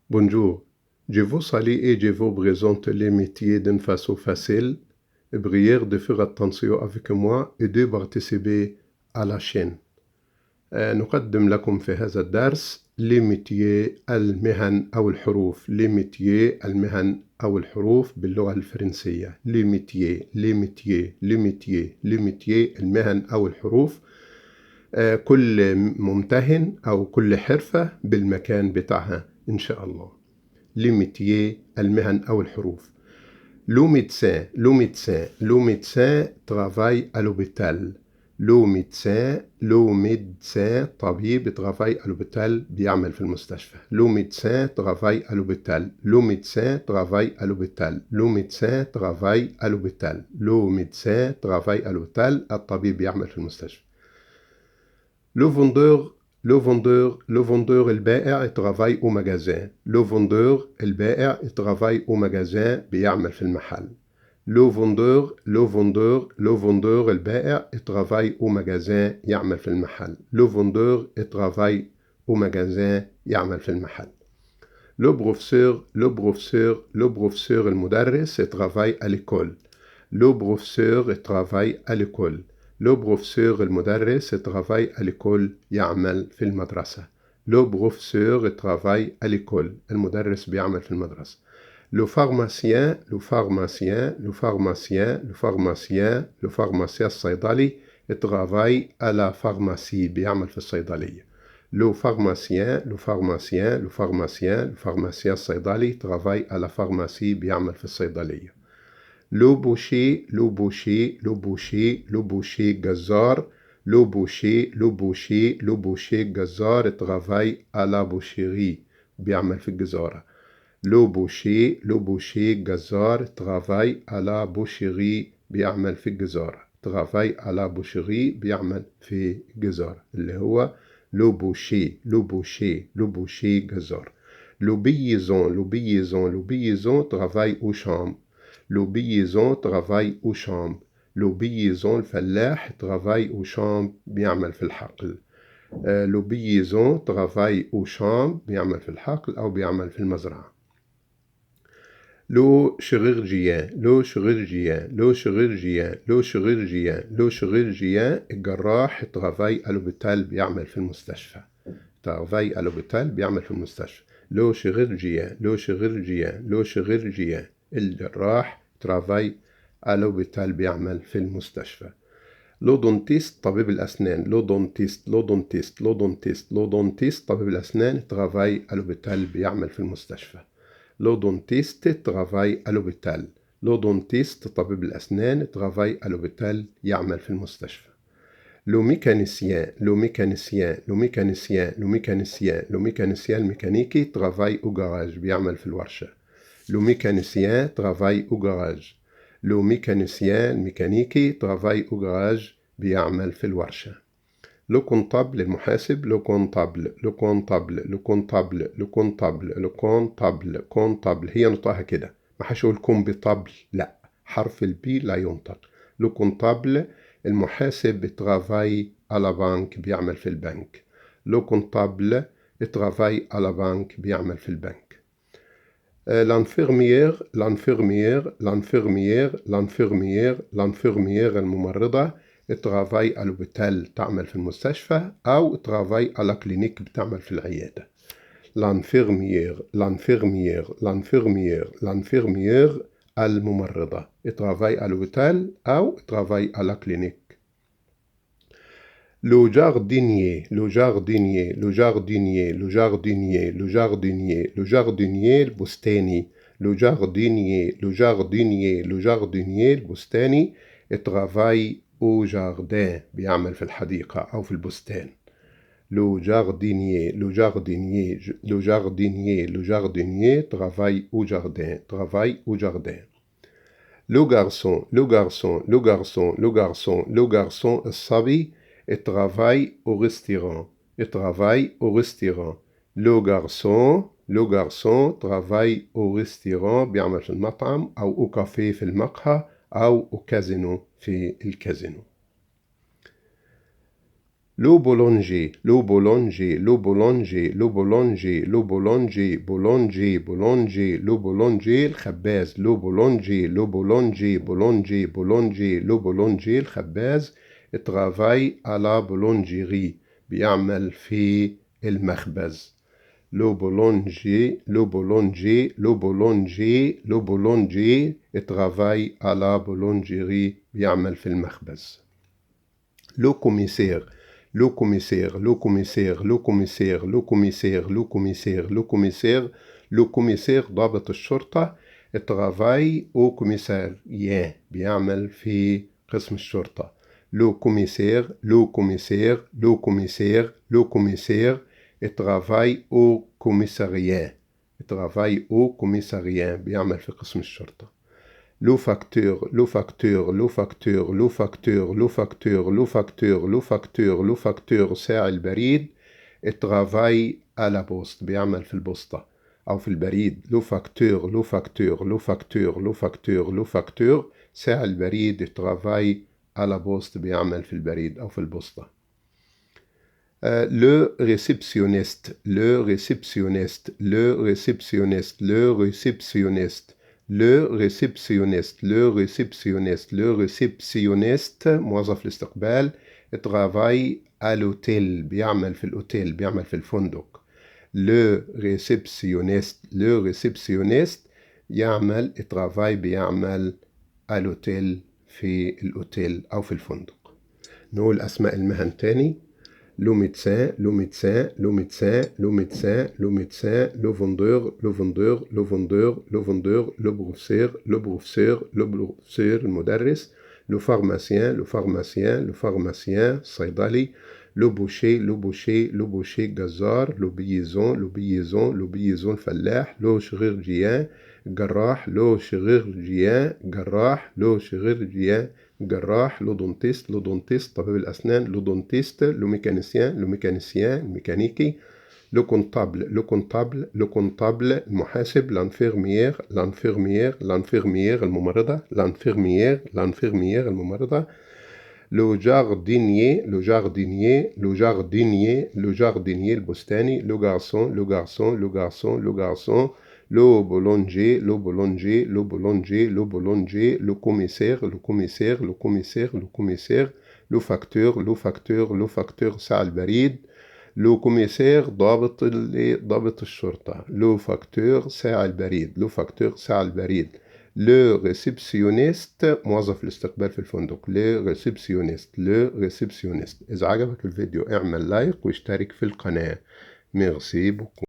Bonjour, je vous salue et je vous présente les métiers d'une façon facile. Prière de faire attention avec moi et de participer à la chaîne. نقدم لكم في هذا الدرس لميتيي المهن أو الحروف لميتيي المهن أو الحروف باللغة الفرنسية لميتيي المهن أو الحروف كل ممتهن أو كل حرفة بالمكان بتاعها إن شاء الله. لميتيي المهن أو الحروف. Le médecin travaille à l'hôpital. Le médecin طبيب travaille à l'hôpital بيعمل في المستشفى. Le médecin travaille à l'hôpital. Le médecin travaille à l'hôpital. Le médecin travaille à l'hôpital. Le médecin travaille à l'hôpital. الطبيب يعمل في المستشفى. Le vendeur البائع travaille au magasin. Le vendeur البائع travaille au magasin بيعمل في المحل. Le vendeur البائع travaille au magasin يعمل في المحل. Le vendeur travaille au magasin يعمل في المحل. Le professeur المدرس travaille à l'école. Le professeur travaille à l'école. Le professeur المدرس travaille à l'école يعمل في المدرسة. Le professeur travaille à l'école. المدرس بيعمل في المدرسة. Le pharmacien الصيدلي travaille à la pharmacie بيعمل في الصيدلية. Le pharmacien الصيدلي travaille à la pharmacie بيعمل في الصيدلية. Le boucher جزار. Le boucher جزار travaille à la boucherie بيعمل في الجزارة. Le boucher جزار travaille à la boucherie بيعمل في الجزارة. travaille à la boucherie بيعمل في الجزارة اللي هو le boucher جزار. Le paysan travaille au champ. Le paysan travaille au champ. Le paysan الفلاح travaille au champ بيعمل في الحقل. Le paysan travaille au champ بيعمل في الحقل أو بيعمل في المزرعة. Le chirurgien الجراح travaille à l'hôpital بيعمل في المستشفى. travaille à l'hôpital بيعمل في المستشفى. Le chirurgien الجراح travaille à l'hôpital بيعمل في المستشفى. لودونتيست طبيب الأسنان. لودونتيست طبيب الأسنان travaille à l'hôpital بيعمل في المستشفى. لودونتيست travaille à l'hôpital. لودونتيست طبيب الأسنان travaille à l'hôpital يعمل في المستشفى. Le mécanicien الميكانيكي travaille au garage بيعمل في الورشة. Le mécanicien travaille au garage. Le mécanicien الميكانيكي travaille au garage بيعمل في الورشة. Le comptable المحاسب. Le comptable هي نطقها كده، ما حشقول كومبيتابل، لا، حرف البي لا ينطق. Le comptable المحاسب travaille à la banque بيعمل في البنك. Le comptable travaille à la banque بيعمل في البنك. L'infirmière الممرضة travaille à l'hôpital تعمل في المستشفى أو travaille à la clinique بتعمل في العيادة. L'infirmière الممرضة travaille à l'hôpital أو travaille à la clinique. Le jardinier البستاني. Le jardinier البستاني travaille au jardin بيعمل في الحديقة أو في البستان. Le jardinier travaille au jardin Le garçon الصبي travaille au restaurant. Le garçon travaille au restaurant بيعمل في المطعم أو au café في المقهى أو au casino في الكازينو. لو بولونجي لو بولونجي لو بولونجي لو بولونجي لو بولونجي بولونجي بولونجي لو بولونجي الخباز لو بولونجي لو بولونجي بولونجي بولونجي لو بولونجي الخباز travaille à la boulangerie بيعمل في المخبز لو بولونجي لو بولونجي لو بولونجي لو بولونجي travaille à la boulangerie بيعمل في المخبز لو كوميسير لو كوميسير لو كوميسير لو كوميسير لو كوميسير لو كوميسير لو كوميسير لو كوميسير ضابط الشرطة travaille au commissariat بيعمل في قسم الشرطة لو كوميسير لو كوميسير لو كوميسير لو كوميسير travaille au commissariat travaille au commissariat بيعمل في قسم الشرطة لو فاكتور لو فاكتور لو فاكتور لو فاكتور لو فاكتور لو فاكتور لو فاكتور لو فاكتور ساعي البريد travaille à la poste بيعمل في البوسطة أو في البريد لو فاكتور لو فاكتور لو فاكتور لو فاكتور لو فاكتور ساعي البريد travaille à la poste بيعمل في البريد أو في البوسطة le réceptionniste le réceptionniste le réceptionniste le réceptionniste le réceptionniste le réceptionniste le réceptionniste موظف الاستقبال travaille à l'hôtel بيعمل في الأوتيل بيعمل في الفندق le réceptionniste le réceptionniste يعمل travaille بيعمل à l'hôtel في الأوتيل أو في الفندق نقول أسماء المهن تاني le médecin, le médecin, le médecin, le médecin, le médecin, le vendeur, le vendeur, le vendeur, le vendeur, le professeur, le professeur, le professeur, المدرس, le pharmacien, le pharmacien, le pharmacien, صيدلي, le boucher, le boucher, le boucher, جزار, le paysan, le paysan, le paysan, فلاح, le chirurgien, جراح, le chirurgien, جراح, le chirurgien, جراح لودونتيست لودونتيست طبيب الأسنان لودونتيست لو ميكانيسيان لو ميكانيسيان الميكانيكي لو كونتابل لو كونتابل لو كونتابل المحاسب لانفيرميير لانفيرميير لانفيرميير الممرضة لانفيرميير لانفيرميير الممرضة لو جاردينيي لو جاردينيي لو جاردينيي لو جاردينيي البستاني لو غارسون لو غارسون لو غارسون لو غارسون لو بولونجي لو بولونجي لو بولونجي لو بولونجي لو كوميسير لو كوميسير لو كوميسير لو كوميسير لو فاكتور لو فاكتور لو فاكتور ساعة البريد لو كوميسير ضابط الشرطة لو فاكتور ساعة البريد لو فاكتور ساعة البريد لو ريسبسيونيست موظف الاستقبال في الفندق لو ريسبسيونيست لو ريسبسيونيست إذا عجبك الفيديو اعمل لايك واشترك في القناة ميرسي بوكو